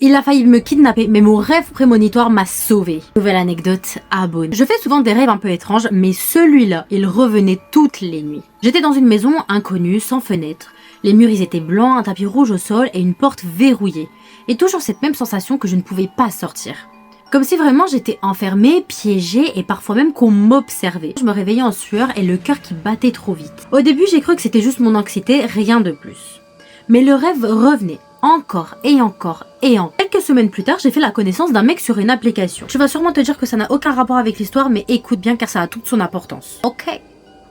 Il a failli me kidnapper, mais mon rêve prémonitoire m'a sauvé. Nouvelle anecdote, abonne. Je fais souvent des rêves un peu étranges, mais celui-là, il revenait toutes les nuits. J'étais dans une maison inconnue, sans fenêtre. Les murs ils étaient blancs, un tapis rouge au sol et une porte verrouillée. Et toujours cette même sensation que je ne pouvais pas sortir. Comme si vraiment j'étais enfermée, piégée et parfois même qu'on m'observait. Je me réveillais en sueur et le cœur qui battait trop vite. Au début j'ai cru que c'était juste mon anxiété, rien de plus. Mais le rêve revenait. Encore et encore et encore. Quelques semaines plus tard, j'ai fait la connaissance d'un mec sur une application. Tu vas sûrement te dire que ça n'a aucun rapport avec l'histoire, mais écoute bien car ça a toute son importance. Ok.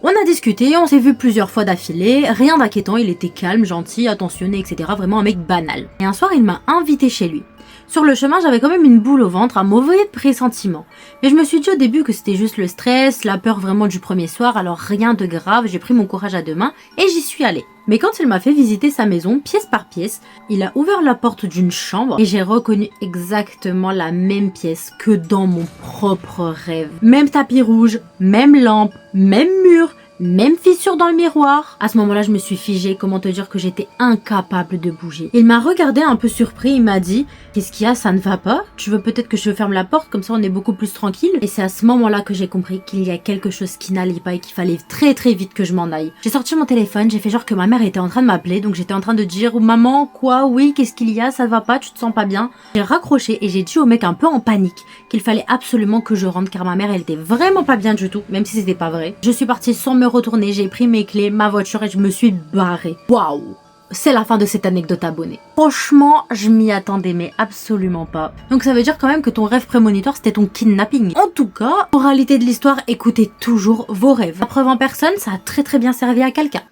On a discuté, on s'est vu plusieurs fois d'affilée, rien d'inquiétant, il était calme, gentil, attentionné, etc. Vraiment un mec banal. Et un soir, il m'a invité chez lui. Sur le chemin, j'avais quand même une boule au ventre, un mauvais pressentiment. Mais je me suis dit au début que c'était juste le stress, la peur vraiment du premier soir, alors rien de grave, j'ai pris mon courage à deux mains et j'y suis allée. Mais quand il m'a fait visiter sa maison, pièce par pièce, il a ouvert la porte d'une chambre et j'ai reconnu exactement la même pièce que dans mon propre rêve. Même tapis rouge, même lampe, même mur, même fissure dans le miroir. À ce moment-là, je me suis figée, comment te dire que j'étais incapable de bouger. Il m'a regardé un peu surpris, il m'a dit « Qu'est-ce qu'il y a, ça ne va pas? Tu veux peut-être que je ferme la porte, comme ça on est beaucoup plus tranquille ?» Et c'est à ce moment-là que j'ai compris qu'il y a quelque chose qui n'allait pas et qu'il fallait très très vite que je m'en aille. J'ai sorti mon téléphone, j'ai fait genre que ma mère était en train de m'appeler, donc j'étais en train de dire « Maman, quoi? Oui, qu'est-ce qu'il y a? Ça ne va pas? Tu te sens pas bien ?» J'ai raccroché et j'ai dit au mec un peu en panique qu'il fallait absolument que je rentre car ma mère elle était vraiment pas bien du tout, même si c'était pas vrai. Je suis partie sans me retourner, j'ai pris mes clés, ma voiture et je me suis barrée. Waouh! C'est la fin de cette anecdote abonnée. Franchement, je m'y attendais mais absolument pas. Donc ça veut dire quand même que ton rêve prémonitoire c'était ton kidnapping. En tout cas, moralité de l'histoire, écoutez toujours vos rêves. La preuve en personne, ça a très bien servi à quelqu'un.